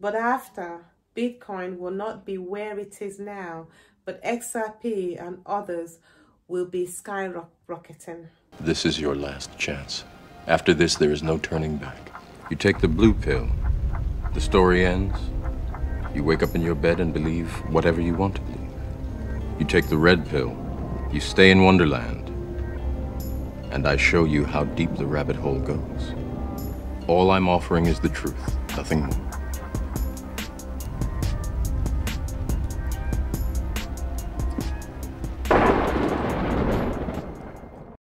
But after, Bitcoin will not be where it is now, but XRP and others will be skyrocketing. This is your last chance. After this, there is no turning back. You take the blue pill. The story ends. You wake up in your bed and believe whatever you want to believe. You take the red pill. You stay in Wonderland. And I show you how deep the rabbit hole goes. All I'm offering is the truth, nothing more.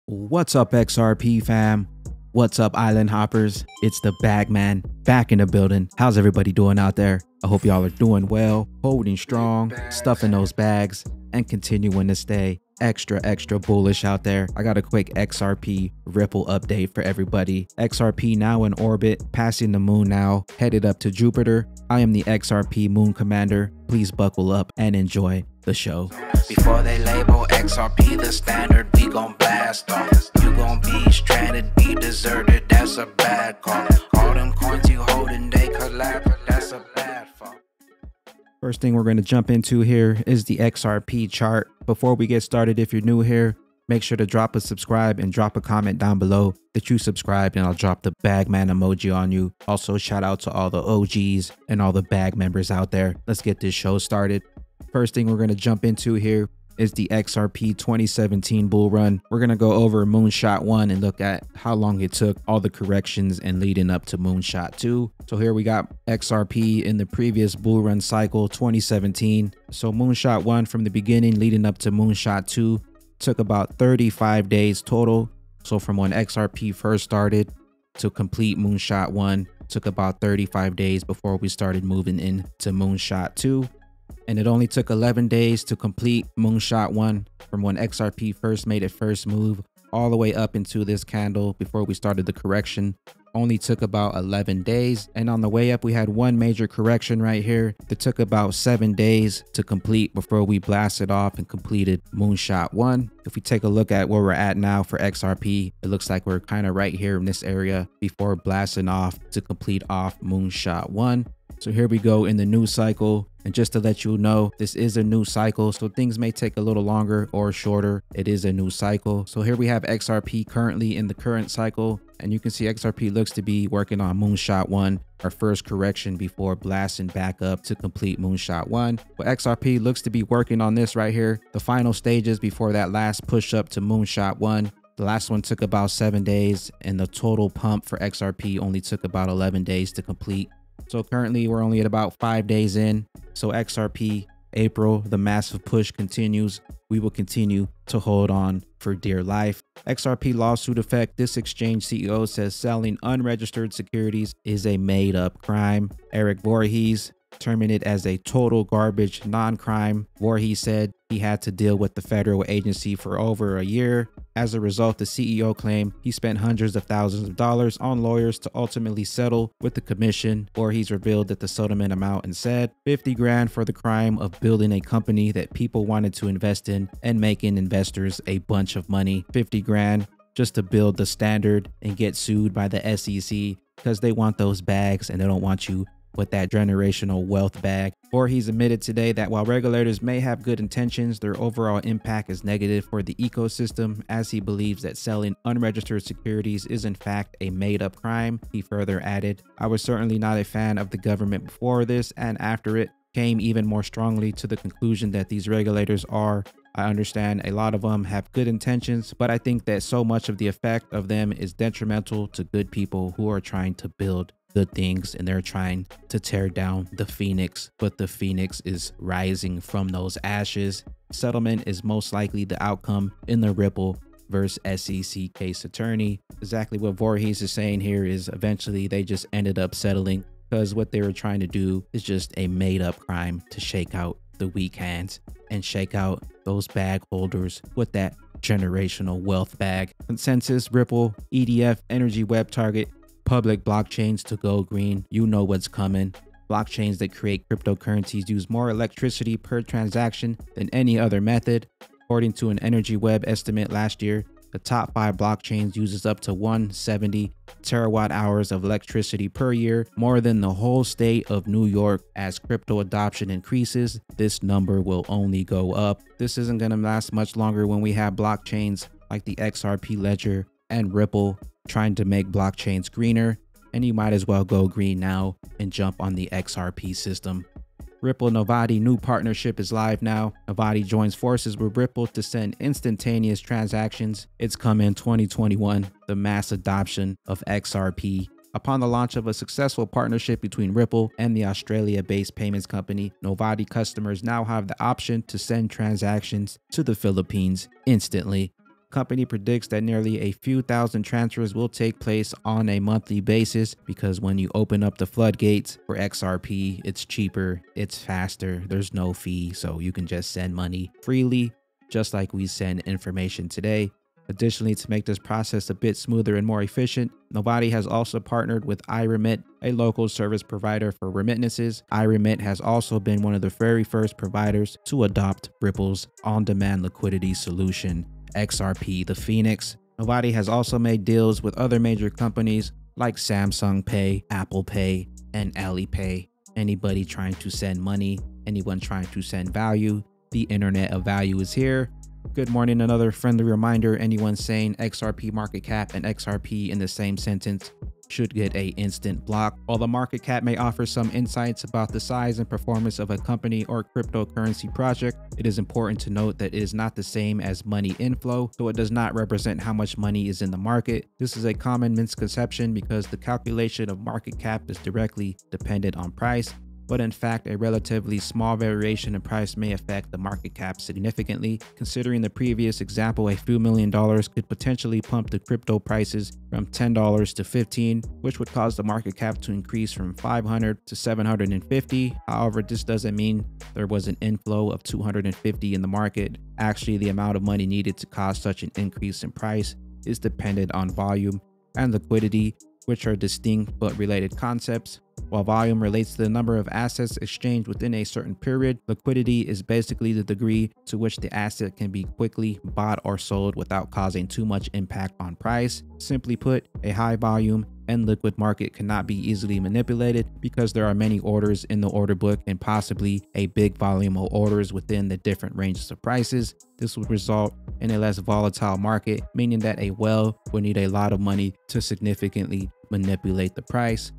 What's up, XRP fam? What's up, island hoppers? It's the Bagman back in the building. How's everybody doing out there? I hope y'all are doing well, holding strong, stuffing those bags, and continuing to stay extra bullish out there. I got a quick XRP Ripple update for everybody. XRP now in orbit, passing the moon now, headed up to Jupiter. I am the XRP Moon Commander. Please buckle up and enjoy the show. Before they label XRP the standard, we gon' blast off. You gon' be stranded, be deserted, that's a bad call. All them coins you holding, they collapse, that's a bad fall. First thing we're going to jump into here is the XRP chart. Before we get started, if you're new here, make sure to drop a subscribe and drop a comment down below that you subscribed, and I'll drop the Bagman emoji on you. Also, shout out to all the OGs and all the bag members out there. Let's get this show started. First thing we're going to jump into here is the XRP 2017 bull run. We're going to go over Moonshot 1 and look at how long it took, all the corrections, and leading up to Moonshot 2. So here we got XRP in the previous bull run cycle 2017. So Moonshot 1 from the beginning leading up to Moonshot 2 took about 35 days total. So from when XRP first started to complete Moonshot 1 took about 35 days before we started moving into Moonshot 2. And it only took 11 days to complete Moonshot 1 from when XRP first made its first move all the way up into this candle before we started the correction. Only took about 11 days. And on the way up, we had one major correction right here that took about 7 days to complete before we blasted off and completed Moonshot 1. If we take a look at where we're at now for XRP, it looks like we're kind of right here in this area before blasting off to complete off Moonshot 1. So here we go in the new cycle. And just to let you know, this is a new cycle, so things may take a little longer or shorter. It is a new cycle. So here we have XRP currently in the current cycle. And you can see XRP looks to be working on Moonshot 1, our first correction before blasting back up to complete Moonshot 1. But XRP looks to be working on this right here, the final stages before that last push up to Moonshot 1. The last one took about 7 days, and the total pump for XRP only took about 11 days to complete. So currently we're only at about 5 days in. So XRP, April, the massive push continues. We will continue to hold on for dear life. XRP lawsuit effect. This exchange CEO says selling unregistered securities is a made up crime. Eric Voorhees terming it as a total garbage non-crime. Voorhees said he had to deal with the federal agency for over a year. As a result, the CEO claimed he spent hundreds of thousands of dollars on lawyers to ultimately settle with the commission. Voorhees revealed that the settlement amount and said 50 grand for the crime of building a company that people wanted to invest in and making investors a bunch of money. 50 grand just to build the standard and get sued by the SEC because they want those bags and they don't want you with that generational wealth bag. Voorhees admitted today that while regulators may have good intentions, their overall impact is negative for the ecosystem, as he believes that selling unregistered securities is in fact a made-up crime. He further added, "I was certainly not a fan of the government before this, and after it came even more strongly to the conclusion that these regulators are. I understand a lot of them have good intentions, but I think that so much of the effect of them is detrimental to good people who are trying to build good things, and they're trying to tear down the phoenix, but the phoenix is rising from those ashes. Settlement is most likely the outcome in the Ripple versus SEC case attorney." Exactly what Voorhees is saying here is eventually they just ended up settling because what they were trying to do is just a made up crime to shake out the weak hands and shake out those bag holders with that generational wealth bag. Consensus, Ripple, EDF, Energy Web Target, public blockchains to go green. You know what's coming. Blockchains that create cryptocurrencies use more electricity per transaction than any other method. According to an Energy Web estimate last year, The top 5 blockchains uses up to 170 terawatt hours of electricity per year, more than the whole state of New York. As crypto adoption increases, this number will only go up. This isn't going to last much longer when we have blockchains like the XRP Ledger and Ripple trying to make blockchains greener, and you might as well go green now and jump on the XRP system. Ripple Novatti new partnership is live now. Novatti joins forces with Ripple to send instantaneous transactions. It's come in 2021, the mass adoption of XRP. Upon the launch of a successful partnership between Ripple and the Australia-based payments company, Novatti customers now have the option to send transactions to the Philippines instantly. Company predicts that nearly a few thousand transfers will take place on a monthly basis because when you open up the floodgates for XRP, it's cheaper, it's faster, there's no fee, so you can just send money freely, just like we send information today. Additionally, to make this process a bit smoother and more efficient, Novatti has also partnered with iRemit, a local service provider for remittances. iRemit has also been one of the very first providers to adopt Ripple's on-demand liquidity solution, XRP the Phoenix. Novatti has also made deals with other major companies like Samsung Pay, Apple Pay, and Alipay. Anybody trying to send money, anyone trying to send value, the internet of value is here. Good morning, another friendly reminder, anyone saying XRP market cap and XRP in the same sentence should get a instant block. While the market cap may offer some insights about the size and performance of a company or cryptocurrency project, it is important to note that it is not the same as money inflow, so it does not represent how much money is in the market. This is a common misconception because the calculation of market cap is directly dependent on price, but in fact, a relatively small variation in price may affect the market cap significantly. Considering the previous example, a few $1 million could potentially pump the crypto prices from $10 to $15, which would cause the market cap to increase from 500 to 750. However, this doesn't mean there was an inflow of 250 in the market. Actually, the amount of money needed to cause such an increase in price is dependent on volume and liquidity, which are distinct but related concepts. While volume relates to the number of assets exchanged within a certain period, liquidity is basically the degree to which the asset can be quickly bought or sold without causing too much impact on price. Simply put, a high volume and liquid market cannot be easily manipulated because there are many orders in the order book and possibly a big volume of orders within the different ranges of prices. This would result in a less volatile market, meaning that a whale would need a lot of money to significantly manipulate the price.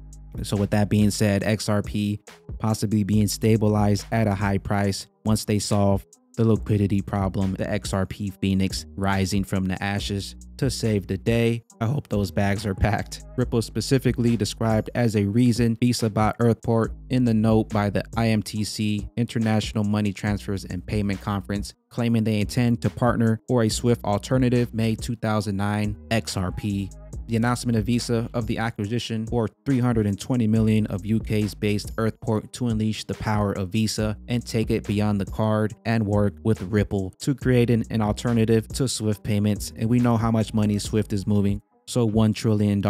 So with that being said, XRP possibly being stabilized at a high price once they solve the liquidity problem, the XRP Phoenix rising from the ashes to save the day. I hope those bags are packed. Ripple specifically described as a reason Visa bought Earthport in the note by the IMTC, International Money Transfers and Payment Conference, claiming they intend to partner for a swift alternative. May 2009, XRP. The announcement of Visa of the acquisition for $320 million of UK's based Earthport to unleash the power of Visa and take it beyond the card and work with Ripple to create an alternative to Swift payments. And we know how much money Swift is moving, so $1 trillion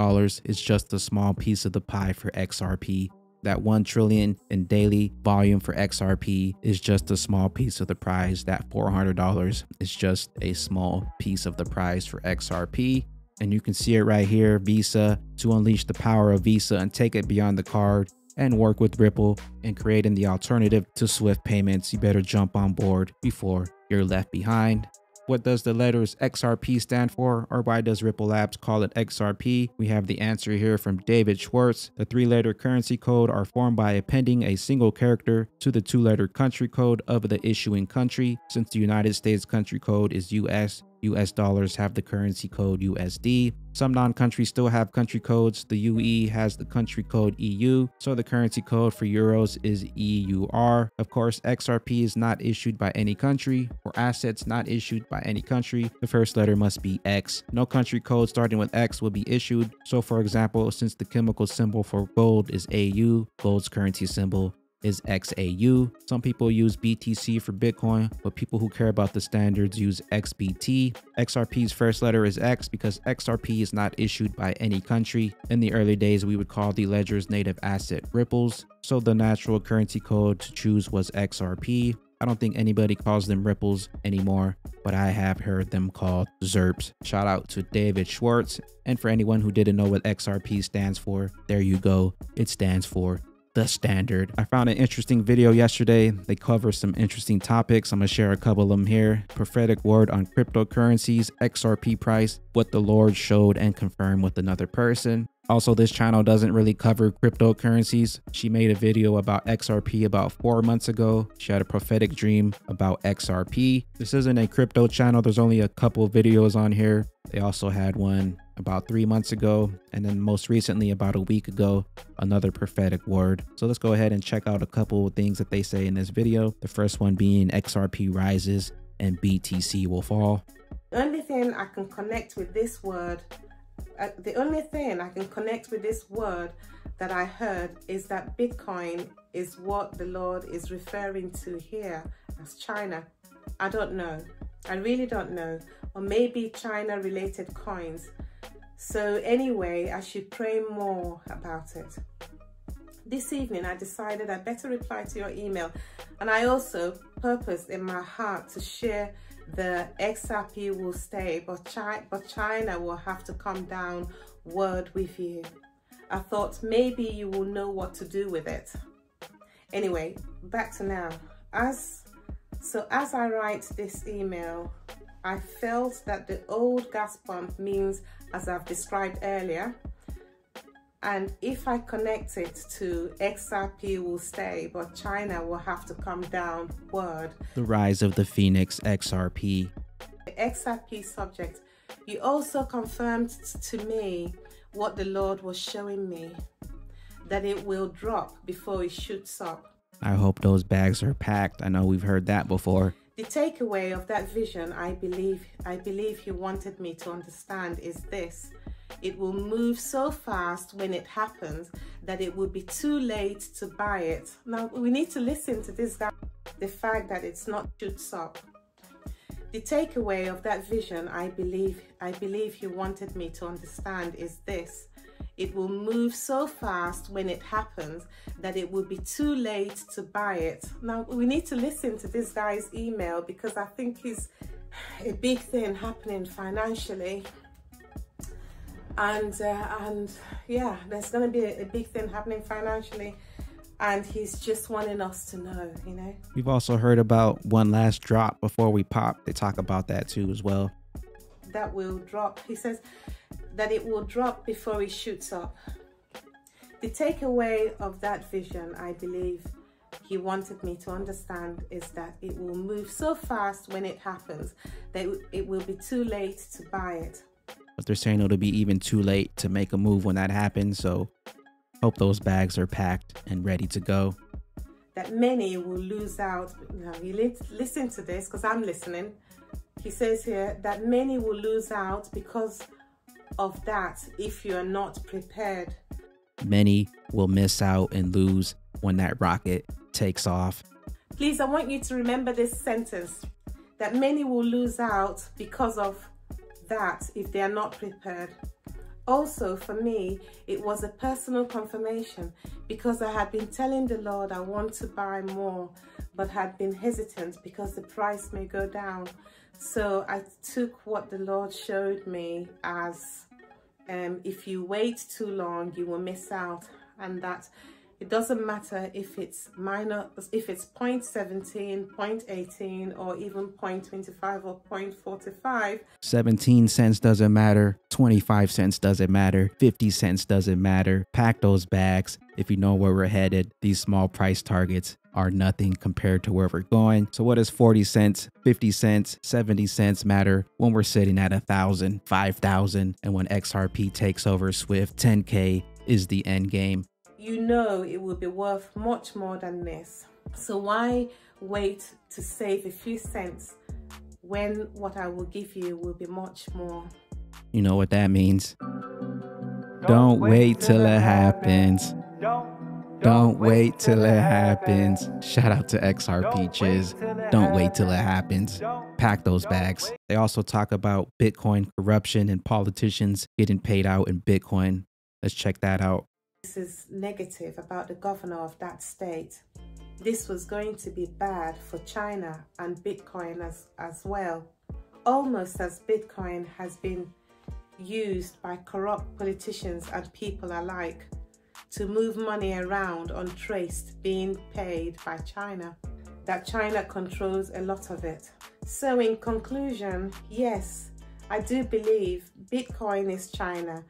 is just a small piece of the pie for XRP. That $1 trillion in daily volume for XRP is just a small piece of the prize. That $400 is just a small piece of the prize for XRP. And you can see it right here, Visa to unleash the power of Visa and take it beyond the card and work with Ripple in creating the alternative to Swift payments. You better jump on board before you're left behind. What does the letters XRP stand for, or why does Ripple Labs call it XRP? We have the answer here from David Schwartz. The 3-letter currency code are formed by appending a single character to the 2-letter country code of the issuing country. Since the United States country code is US, US dollars have the currency code USD. Some non-countries still have country codes. The UE has the country code EU, so the currency code for euros is EUR. Of course, XRP is not issued by any country. For assets not issued by any country, the first letter must be X. No country code starting with X will be issued. So for example, since the chemical symbol for gold is AU, gold's currency symbol is XAU. Some people use BTC for Bitcoin, but people who care about the standards use XBT. XRP's first letter is X because XRP is not issued by any country. In the early days, we would call the ledger's native asset ripples, so the natural currency code to choose was XRP. I don't think anybody calls them ripples anymore, but I have heard them called ZERPs. Shout out to David Schwartz. And for anyone who didn't know what XRP stands for, there you go. It stands for the standard. I found an interesting video yesterday. They cover some interesting topics. I'm gonna share a couple of them here. Prophetic word on cryptocurrencies, XRP price, what the Lord showed and confirmed with another person. Also, this channel doesn't really cover cryptocurrencies. She made a video about XRP about 4 months ago. She had a prophetic dream about XRP. This isn't a crypto channel. There's only a couple of videos on here. They also had one about 3 months ago, and then most recently about a week ago, another prophetic word. So let's go ahead and check out a couple of things that they say in this video. The first one being XRP rises and BTC will fall. The only thing I can connect with this word, that I heard is that Bitcoin is what the Lord is referring to here as China. I don't know. I really don't know. Or maybe China related coins. So anyway, I should pray more about it. This evening, I decided I better reply to your email. And I also purposed in my heart to share the XRP will stay, but China will have to come down word with you. I thought maybe you will know what to do with it. Anyway, back to now. As I write this email, I felt that the old gas pump means, as I've described earlier, and if I connect it to XRP will stay, but China will have to come down word. The rise of the Phoenix XRP. The XRP subject, you also confirmed to me what the Lord was showing me, that it will drop before it shoots up. I hope those bags are packed. I know we've heard that before. The takeaway of that vision, I believe he wanted me to understand is this. It will move so fast when it happens that it will be too late to buy it. Now, we need to listen to this guy. The fact that it's not shoots up. The takeaway of that vision, I believe he wanted me to understand is this. It will move so fast when it happens that it will be too late to buy it. Now, we need to listen to this guy's email because I think he's a big thing happening financially. And yeah, there's going to be a big thing happening financially. And he's just wanting us to know, you know. We've also heard about one last drop before we pop. They talk about that too as well. That will drop. He says that it will drop before it shoots up. The takeaway of that vision, I believe he wanted me to understand, is that it will move so fast when it happens that it will be too late to buy it. But they're saying it'll be even too late to make a move when that happens. So hope those bags are packed and ready to go. That many will lose out. Now, you listen to this because I'm listening. He says here that many will lose out because of that if you're not prepared. Many will miss out and lose when that rocket takes off. Please, I want you to remember this sentence. That many will lose out because of that if they are not prepared. Also, for me, it was a personal confirmation because I had been telling the Lord I want to buy more, but had been hesitant because the price may go down. So I took what the Lord showed me as if you wait too long, you will miss out, and that it doesn't matter if it's minor, if it's 0.17, 0.18, or even 0.25 or 0.45. 17 cents doesn't matter. 25 cents doesn't matter. 50 cents doesn't matter. Pack those bags. If you know where we're headed, these small price targets are nothing compared to where we're going. So what does 40 cents, 50 cents, 70 cents matter when we're sitting at 1,000, 5,000, and when XRP takes over Swift, 10K is the end game. You know it will be worth much more than this. So why wait to save a few cents when what I will give you will be much more? You know what that means. Don't wait till it happens. Don't wait till it happens. Shout out to XRP CHIZ. Don't wait till it happens. Pack those bags. They also talk about Bitcoin corruption and politicians getting paid out in Bitcoin. Let's check that out. This is negative about the governor of that state. this was going to be bad for China and Bitcoin as well, almost as Bitcoin has been used by corrupt politicians and people alike to move money around untraced, being paid by China, that China controls a lot of it. So in conclusion, yes, I do believe Bitcoin is China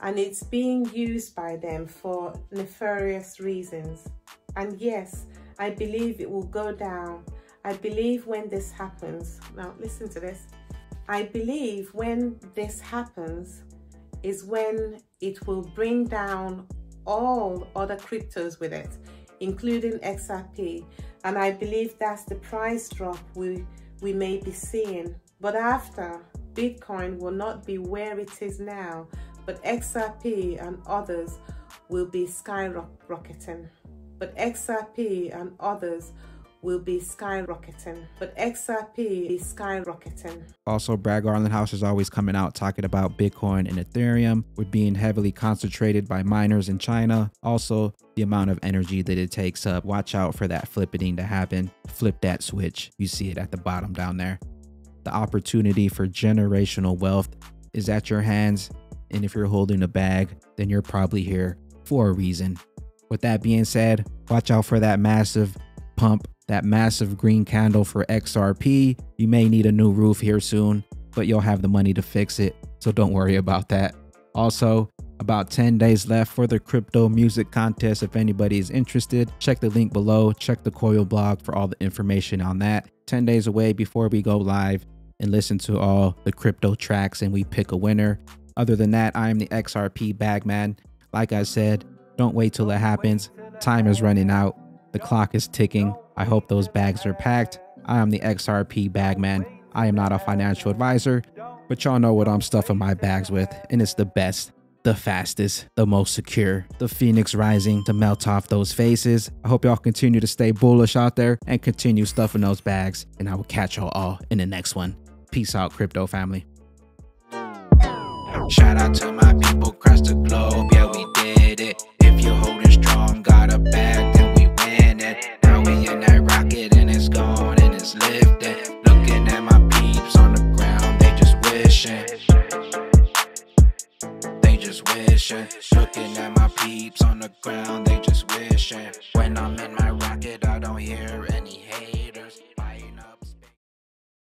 and it's being used by them for nefarious reasons. And yes, I believe it will go down. I believe when this happens, now listen to this, I believe when this happens is when it will bring down all other cryptos with it, including XRP. And I believe that's the price drop we may be seeing. But after, Bitcoin will not be where it is now, but XRP and others will be skyrocketing. But XRP and others will be skyrocketing. But XRP is skyrocketing. Also, Brad Garland House is always coming out talking about Bitcoin and Ethereum with being heavily concentrated by miners in China. Also, the amount of energy that it takes up. Watch out for that flippening to happen. Flip that switch. You see it at the bottom down there. The opportunity for generational wealth is at your hands. And if you're holding a bag, then you're probably here for a reason. With that being said, watch out for that massive pump, that massive green candle for XRP. You may need a new roof here soon, but you'll have the money to fix it, so don't worry about that. Also, about 10 days left for the crypto music contest. If anybody is interested, check the link below, check the Coil blog for all the information on that. 10 days away before we go live and listen to all the crypto tracks and we pick a winner. Other than that, I am the XRP Bagman. Like I said, don't wait till it happens. Time is running out. The clock is ticking. I hope those bags are packed. I am the XRP Bagman. I am not a financial advisor, but y'all know what I'm stuffing my bags with, and it's the best, the fastest, the most secure, the Phoenix rising to melt off those faces. I hope y'all continue to stay bullish out there and continue stuffing those bags, and I will catch y'all all in the next one. Peace out, crypto family. Shout out to my people across the globe, yeah, we did it. If you're holding strong, got a bag, then we win it. Now we in that rocket and it's gone and it's lifted. Looking at my peeps on the ground, they just wishing. They just wishing. Looking at my peeps on the ground, they just wishing. When I'm in my rocket, I don't hear any haters.